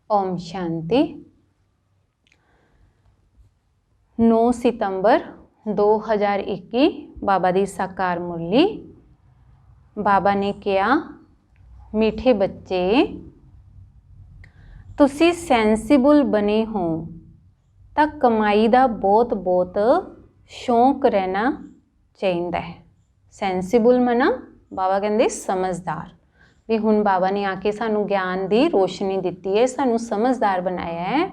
ओम शांति। 9 सितंबर 2021 बाबा दी साकार मुरली। बाबा ने कहा, मीठे बच्चे तुसी सेंसिबल बने हो तो कमाई का बहुत बहुत शौक रहना चाहिए है। सेंसिबल मना बाबा कहते समझदार भी। हुण बाबा ने आके सानू ज्ञान की रोशनी दी है, सानू समझदार बनाया है।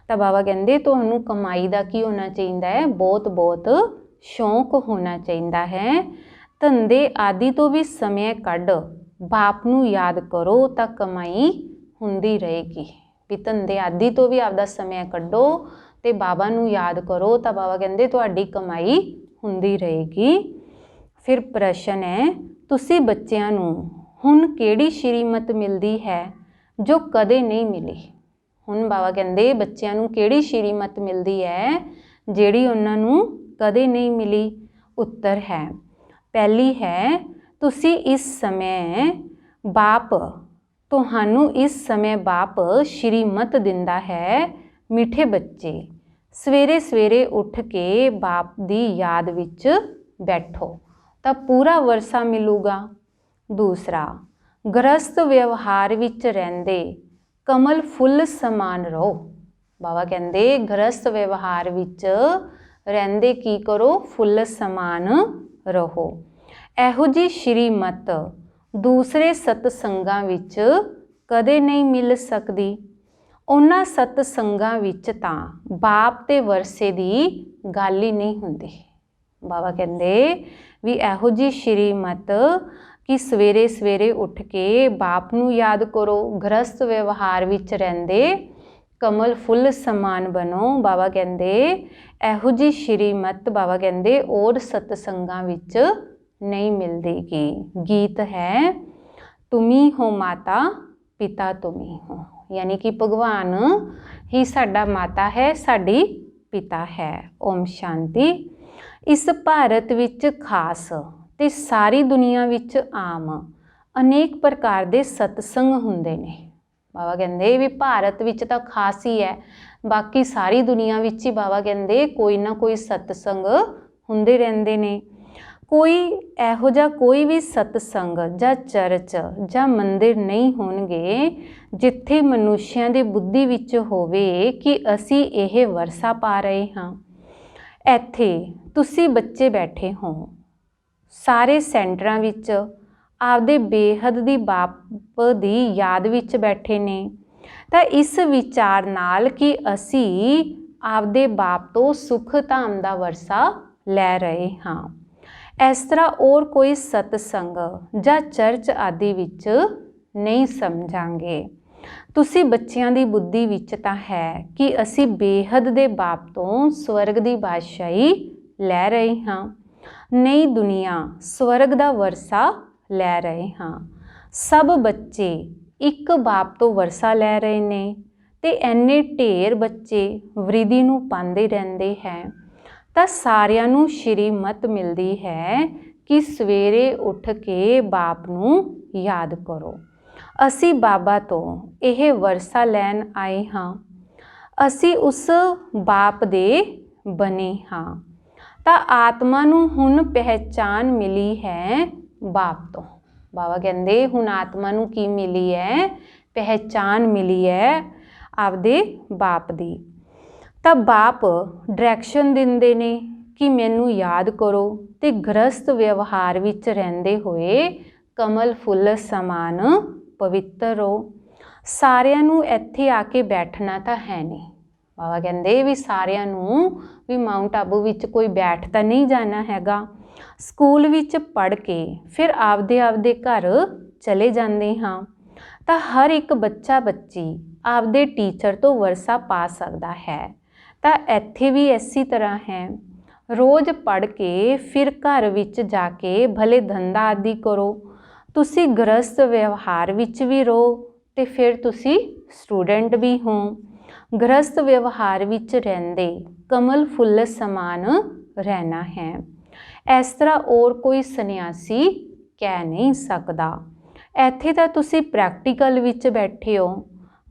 तो बाबा कहते तुहानू कमाई का की होना चाहिए है, बहुत बहुत शौक होना चाहिए है। धंधे आदि तो भी समय कढ़ बाप नू याद करो तो कमाई हुंदी रहेगी। भी धंधे आदि तो भी आपदा समय कढ़ो तो बाबा नू याद करो तो बाबा कहते तुहाडी कमाई हुंदी रहेगी। फिर प्रश्न है, तुसी बच्चियां नू हुण किहड़ी श्रीमत मिलती है जो कदे नहीं मिली। हुण बाबा कहते बच्चियां नू किहड़ी श्रीमत मिलती है जिहड़ी उन्हां नू कदे नहीं मिली। उत्तर है, पहली है तुसी इस समय बाप तुहानू इस समय बाप श्रीमत दिंदा है। मीठे बच्चे सवेरे सवेरे उठ के बाप दी याद विच बैठो तो पूरा वरसा मिलूगा। दूसरा, गृहस्थ व्यवहार विच रहिंदे कमल फुल समान रहो। बाबा कहते गृहस्थ व्यवहार विच रहिंदे की करो, फुल समान रहो। एहो जी श्रीमत दूसरे सतसंगां विच कदे नहीं मिल सकती। उन्हां सतसंगां विच तां बाप ते वरसे दी गल ही नहीं हुंदी। बाबा कहते भी एहो जी श्रीमत कि सवेरे सवेरे उठ के बाप नू याद करो, गृहस्थ व्यवहार विच रहिंदे कमल फुल समान बनो। बाबा कहते एहो जी श्रीमत बाबा कहते और सतसंगां विच नहीं मिलती। गीत है, तुमी हो माता पिता तुमी हो, यानी कि भगवान ही साडा माता है, साडी पिता है। ओम शांति। इस भारत विच खास ते सारी दुनिया विच आम अनेक प्रकार के सतसंग हुंदे ने। बाबा कहते भी भारत विच तां खास ही है, बाकी सारी दुनिया विच ही बाबा कहते कोई ना कोई सतसंग हुंदे रहिंदे ने। कोई इहो जिहा कोई भी सतसंग जां चर्च जां मंदिर नहीं होणगे जिथे मनुष्यों की बुद्धि विच होवे कि असी यह वरसा पा रहे हाँ। इत्थे तुसी बच्चे बैठे हो सारे सेंटरां विच आपदे बेहद दी बाप दी याद विच बैठे ने। तां इस विचार नाल कि असी आपदे बाप तो सुख धाम दा वरसा लै रहे हाँ। इस तरह और कोई सतसंग जां चर्च आदि विच नहीं समझांगे। तुसी बच्चियां दी बुद्धि विच तां है कि असी बेहद दे बाप तो स्वर्ग दी बादशाही लै रहे हाँ। नई दुनिया स्वर्ग दा वरसा लै रहे हाँ। सब बच्चे एक बाप तो वरसा लै रहे ने ते इन्ने ढेर बच्चे वृद्धि नूं पांदे रहिंदे हैं। तां सारियां नूं श्रीमत मिलती है कि सवेरे उठ के बाप नूं याद करो। असी बाबा तो यह वरसा लैन आए हाँ, असी उस बाप दे बने हाँ। तां आत्मा नूं हुण पहचान मिली है बाप तो। बाबा कहते हुण आत्मा नूं की मिली है, पहचान मिली है आपदे बाप दी। तां बाप डायरैक्शन दिंदे ने कि मैनू याद करो ते गृहस्थ व्यवहार विच रहिंदे होए कमल फुल समान पवित्र रहो। सारियां नू इत्थे आके बैठना तां है नहीं। बाबा कहते भी सारियां नू भी माउंट आबू विच कोई बैठ तां नहीं जाना हैगा। स्कूल विच पढ़ के फिर आपदे आपदे घर चले जांदे हाँ। तां हर एक बच्चा बच्ची आपदे टीचर तो वरसा पा सकदा है। तां इत्थे भी इसी तरह है, रोज़ पढ़ के फिर घर विच जाके भले धंधा आदि करो। तुसी गृहस्थ व्यवहार विच भी रहो ते फिर तुसी स्टूडेंट भी हो। गृहस्थ व्यवहार विच रहिंदे कमल फुल समान रहना है। इस तरह और कोई सन्यासी कह नहीं सकदा। इत्थे तां तुसी प्रैक्टिकल विच बैठे हो,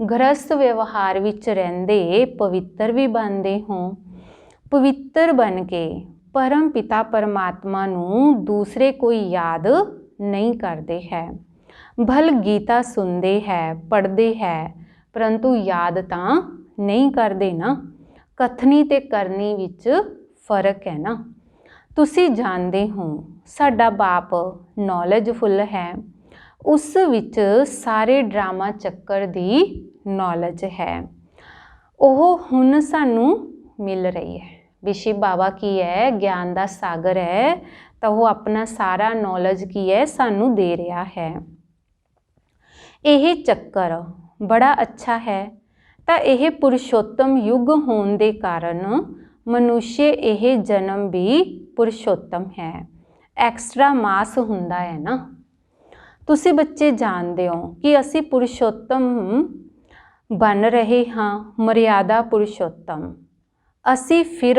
ਗ੍ਰਸਤ ਵਿਵਹਾਰ ਵਿੱਚ ਰਹਿੰਦੇ ਪਵਿੱਤਰ ਵੀ ਬਣਦੇ ਹੋ। ਪਵਿੱਤਰ ਬਣ ਕੇ परम पिता परमात्मा नूं दूसरे कोई याद नहीं करते है। भल गीता सुनते है, पढ़ते है, परंतु याद तां नहीं करते ना। कथनी ते करनी विच फर्क है ना। तुसी जानते हो साडा बाप नॉलेजफुल है, उस विच सारे ड्रामा चक्कर दी नॉलेज है। ओह हुण सानू मिल रही है। भी शिव बाबा की है, ज्ञान का सागर है, तो वो अपना सारा नॉलेज की है सानू दे रहा है। यह चक्कर बड़ा अच्छा है। तो यह पुरुषोत्तम युग होने के कारण मनुष्य यह जन्म भी पुरुषोत्तम है। एक्सट्रा मास हुंदा है ना। तुसी बच्चे जानते हो कि असी पुरुषोत्तम बन रहे हाँ, मर्यादा पुरुषोत्तम असी फिर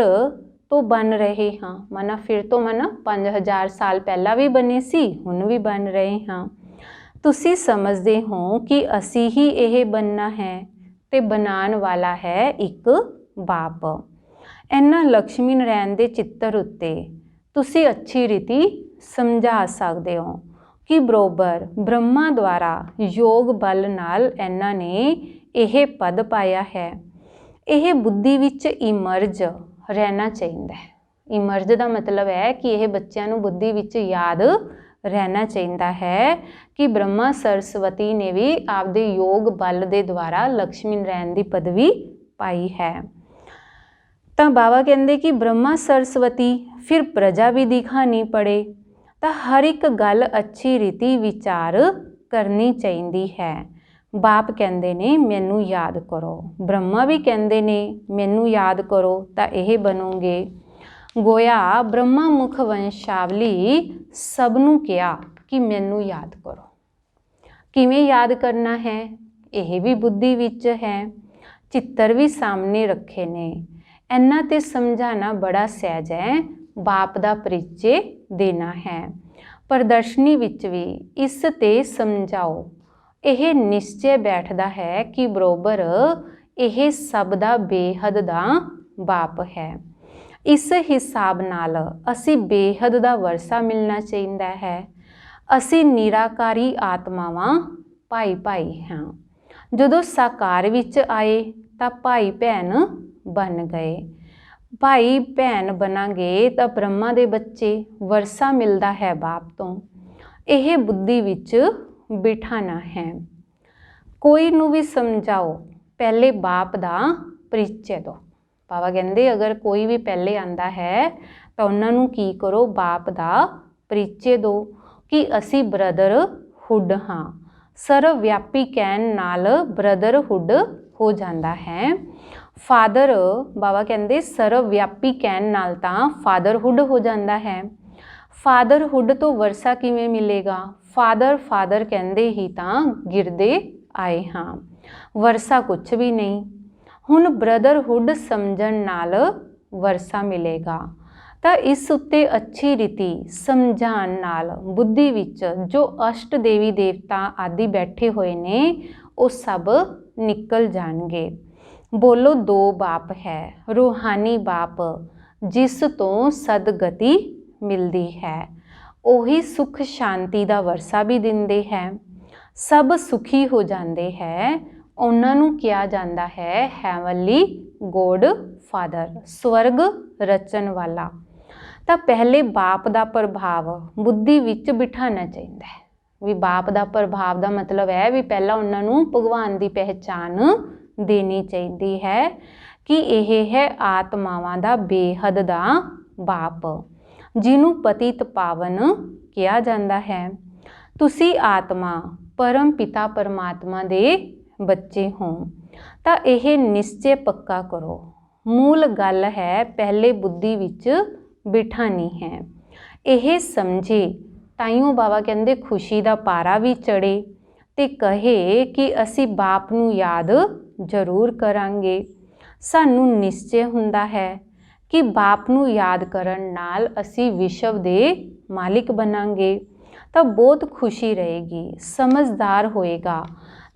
तो बन रहे हाँ। मना फिर तो मना 5000 साल पहला भी बने सी, हुण भी बन रहे हाँ। तुसी समझते हो कि असी ही यह बनना है, ते बनाने वाला है एक बाप। इन्हां लक्ष्मी नारायण दे चित्तर उत्ते तुसी अच्छी रीति समझा सकते हो कि बरोबर ब्रह्मा द्वारा योग बल नाल इन्हां ने यह पद पाया है। यह बुद्धि विच इमर्ज रहना चाहिए है। इमर्ज का मतलब है कि यह बच्चों नूं बुद्धि विच याद रहना चाहिए है कि ब्रह्मा सरस्वती ने भी आपदे योग बल के द्वारा लक्ष्मी नारायण की पदवी पाई है। तो बाबा कहते कि ब्रह्मा सरस्वती फिर प्रजा भी दिखानी पड़े, तो हर एक गल अच्छी रीति विचार करनी चाहिए है। बाप कहते ने मैनू याद करो, ब्रह्मा भी कहते ने मैनू याद करो, तो यह बनोगे। गोया ब्रह्मा मुख वंशावली सबनू कहा कि मैनू याद करो। किवें याद करना है, यह भी बुद्धि विच है। चित्तर भी सामने रखे ने, इन्हां ते समझाना बड़ा सहज है। बाप दा परिचय देना है। प्रदर्शनी विच भी इस ते समझाओ। यह निश्चय बैठदा है कि बरोबर यह सब दा बेहद दा बाप है। इस हिसाब नाल असी बेहद दा वरसा मिलना चाहिए है। असी निराकारी आत्मावां भाई भाई हाँ। जदों साकार विच आए तो भाई भैन बन गए। भाई भैन बनांगे तो ब्रह्मा दे बच्चे, वरसा मिलता है बाप तो। यह बुद्धि विच बिठाना है। कोई नू भी समझाओ, पहले बाप दा परिचय दो। बाबा कहते अगर कोई भी पहले आंदा है तो उन्होंने की करो, बाप दा परिचय दो कि असी ब्रदरहुड हाँ। सर्वव्यापी कहन नाल ब्रदरहुड हो जाता है। फादर बाबा कहते सर्वव्यापी कहन नाल तां फादरहुड हो जाता है। फादरहुड तो वरसा किवें मिलेगा? फादर फादर कहते ही तां गिरदे आए हाँ, वरसा कुछ भी नहीं। हुण ब्रदरहुड समझण नाल वरसा मिलेगा। तो इस उत्ते अच्छी रीति समझाण नाल बुद्धि विच जो अष्ट देवी देवता आदि बैठे हुए ने वो सब निकल जाणगे। बोलो दो बाप है, रूहानी बाप जिस तो सदगति मिलती है, ਉਹੀ सुख शांति का वरसा भी दिंदे है। सब सुखी हो जाते हैं। उन्होंने कहा जाता है हैवनली गॉड फादर, स्वर्ग रचन वाला। तो पहले बाप का प्रभाव बुद्धि विच बिठाना चाहिए है। भी बाप का प्रभाव का मतलब है भी पहला उन्होंने भगवान की पहचान देनी चाहिए है कि यह है आत्मावां का बेहद का बाप, जिन्हों पतित पावन किया जाता है। तुसी आत्मा परम पिता परमात्मा दे बच्चे हो। तो यह निश्चय पक्का करो। मूल गल है पहले बुद्धि विच बिठानी है। यह समझे ताइयों बाबा कहते खुशी का पारा भी चढ़े ते कहे कि असी बाप नूं याद जरूर करांगे। सानू निश्चय हुंदा है कि बाप नूं याद करन नाल असी विश्व दे मालिक बनांगे। तो बहुत खुशी रहेगी, समझदार होएगा।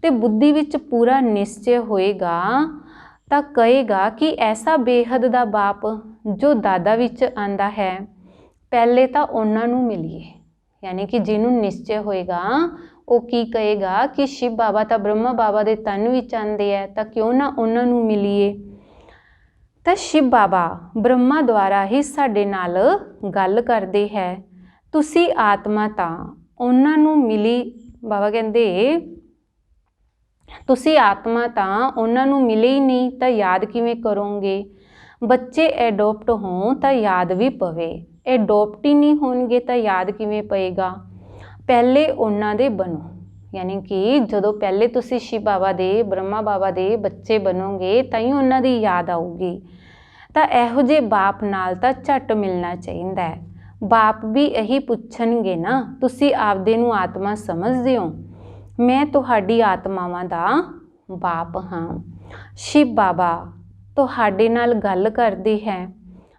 ਤੇ बुद्धि विच पूरा निश्चय होएगा ਤਾਂ कहेगा कि ऐसा बेहद दा बाप जो दादा विच आंदा है पहले तो उन्होंने मिलीए। यानी कि जिन्हों निश्चय होएगा वो की कहेगा कि शिव बाबा तो ब्रह्मा बाबा के तन विच आंदे है तो क्यों ना उन्होंने मिलीए। तो शिव बाबा ब्रह्मा द्वारा ही साडे नाल गल करते हैं। तुसी आत्मा तो उन्होंने मिली, बाबा कहते तुसी आत्मा तो उन्होंने मिले ही नहीं तो याद किवें करोगे। बच्चे एडोप्ट हों तो याद भी पवे, एडोप्ट ही नहीं होणगे तो याद किवें पएगा। पहले उन्हां दे बनो, यानी कि जदों पहले तुसी शिव बाबा दे ब्रह्मा बाबा दे बच्चे बनोगे तां ही उन्हां दी याद आऊगी। तो इहो जे बाप नाल तां झट मिलना चाहिदा है। बाप भी यही पुछणगे ना, तुसी आपदे नूं आत्मा समझदे हो, मैं तुहाडी आत्मावां दा बाप हाँ। शिव बाबा तुहाडे नाल गल करदे है,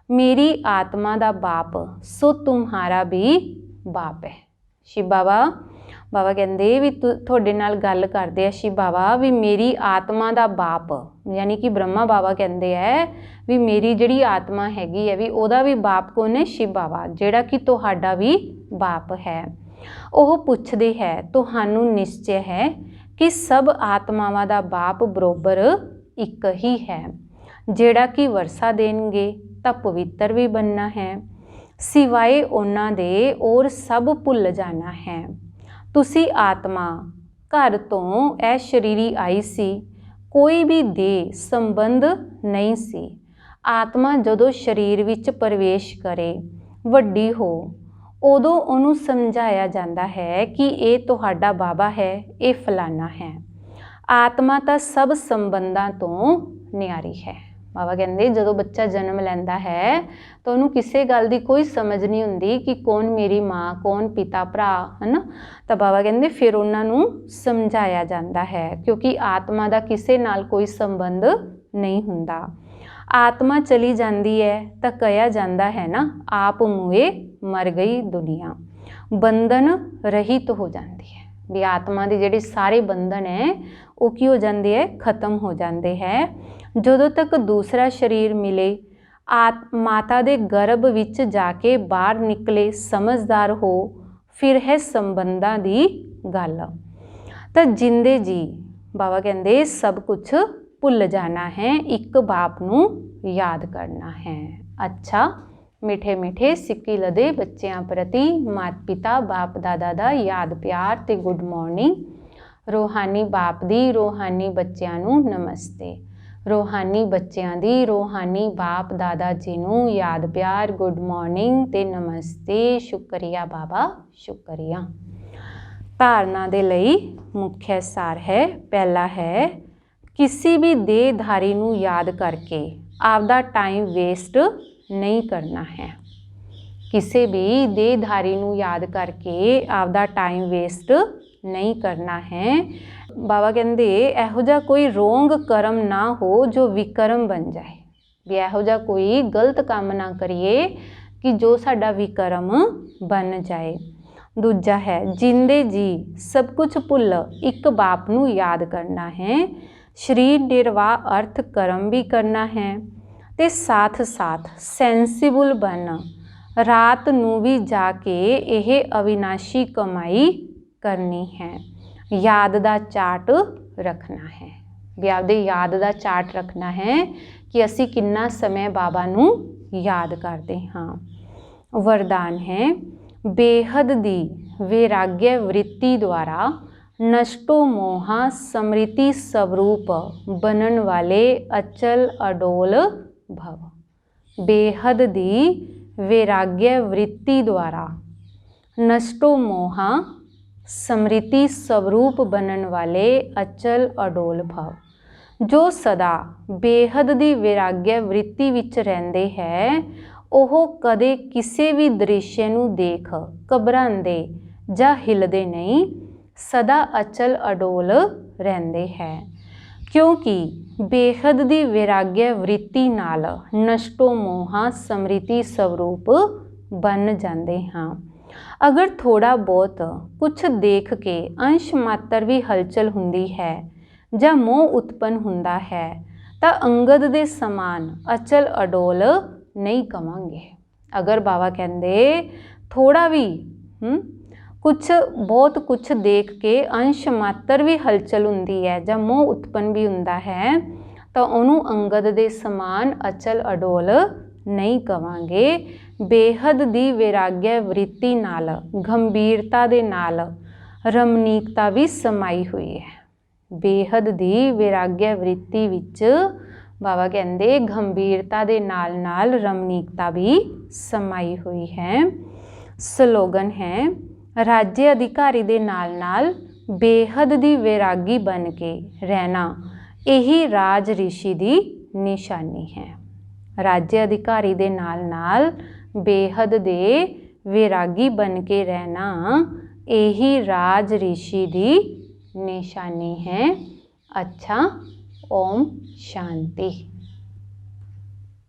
मेरी आत्मा दा बाप सो तुम्हारा भी बाप है। शिव बाबा कहते भी तुहाडे नाल गल करदे है शिव बाबा भी मेरी आत्मा दा बाप, यानी कि ब्रह्मा बाबा कहते हैं भी मेरी जिहड़ी आत्मा हैगी है भी उहदा भी बाप कौन है, शिव बाबा, जिहड़ा कि तुहाडा भी बाप है। ਉਹ ਪੁੱਛਦੇ ਹੈ ਤੁਹਾਨੂੰ निश्चय है कि सब आत्मावां दा बाप बरोबर एक ही है, ਜਿਹੜਾ कि वरसा देणगे ਤਾਂ पवित्र भी बनना है, सिवाय उन्हां दे और सब भुल जाना है। तुसी आत्मा घर तो ऐ शरीरी आई सी, कोई भी देह संबंध नहीं सी। आत्मा जदों शरीर विच प्रवेश करे वड्डी हो उदों उन्होंने समझाया जाता है कि ये तुहाडा बाबा है, ये फलाना है। आत्मा तो सब संबंधां तो न्यारी है। बाबा कहते जदों बच्चा जन्म लैंदा है तो उन्होंने किसी गल की कोई समझ नहीं हुंदी कि कौन मेरी माँ कौन पिता भरा है ना। तो बाबा कहते फिर उन्होंने समझाया जाता है क्योंकि आत्मा का किसी नाल कोई संबंध नहीं हुंदा। आत्मा चली जाती है तो कहा जाता है ना आप मुए मर गई दुनिया, बंधन रहित हो जाती है भी आत्मा के जिहड़े सारे बंधन है वो की हो जाते हैं, खत्म हो जाते हैं। जदों तक दूसरा शरीर मिले माता के गर्भ विच जाके बाहर निकले समझदार हो फिर है संबंधां की गल। तो जिंदे जी बाबा कहते सब कुछ भुल जाना है, एक बाप नूं याद करना है। अच्छा मिठे मिठे सिक्की लदे बच्चों प्रति माता पिता बाप दादा दा याद प्यार ते गुड मॉर्निंग। रूहानी बाप दी रूहानी बच्चों नूं नमस्ते। रूहानी बच्चों दी रूहानी बाप दादा जी नूं याद प्यार गुड मॉर्निंग ते नमस्ते। शुक्रिया बाबा शुक्रिया। धारणा दे लई मुख्य सार है, पहला है किसी भी देहधारी नूं याद करके आपदा टाइम वेस्ट नहीं करना है। किसी भी देहधारी नूं याद करके आपदा टाइम वेस्ट नहीं करना है। बाबा कहते इहो जिहा कोई रोंग कर्म ना हो जो विकर्म बन जाए, भी इहो जिहा कोई गलत काम ना करिए कि जो साडा विकर्म बन जाए। दूजा है जिंदे जी सब कुछ भुल एक बाप नूं याद करना है, शरीर निर्वाह अर्थ कर्म भी करना है ते साथ साथ सेंसिबल बन रात नूं भी जाके यह अविनाशी कमाई करनी है। याद दा चार्ट रखना है, भी आपदे याद दा चार्ट रखना है कि असी कितना समय बाबा नूं याद करते हाँ। वरदान है बेहद दी वैराग्य वृत्ति द्वारा नष्टो मोहा स्मृति स्वरूप बनन वाले अचल अडोल भव। बेहद दी वैराग्य वृत्ति द्वारा नष्टो मोहा स्मृति स्वरूप बनन वाले अचल अडोल भव। जो सदा बेहद दी वैराग्य वृत्ति विच रहिंदे है ओह कदे किसी भी दृश्य नूं देख घबरांदे जां हिलदे नहीं, सदा अचल अडोल रहिंदे है। क्योंकि बेहद दी वैराग्य वृत्ति नाल नष्टो मोहा स्मृति स्वरूप बन जाते हाँ। अगर थोड़ा बहुत कुछ देख के अंश मात्र भी हलचल हुंदी है ਜਾਂ मोह उत्पन्न हुंदा है ਤਾਂ अंगद दे समान अचल अडोल नहीं कवांगे। अगर बाबा कहते थोड़ा भी कुछ बहुत कुछ देख के अंश मात्र भी हलचल हुंदी है ਜਾਂ मोह उत्पन्न भी हुंदा है तो उन्होंने अंगद दे समान अचल अडोल नहीं कवांगे। बेहद दी वैराग्य वृत्ति नाल गंभीरता दे नाल रमणीकता भी समाई हुई है। बेहद दी वैराग्य वृत्ति विच बाबा कहते गंभीरता दे नाल नाल रमणीकता भी समाई हुई है। स्लोगन है राज्य अधिकारी दे नाल नाल बेहद दी वैरागी बन के रहना यही राज ऋषि दी निशानी है। राज्य अधिकारी दे नाल नाल बेहद दे वैरागी बन के रहना यही राज ऋषि दी निशानी है। अच्छा, ओम शांति।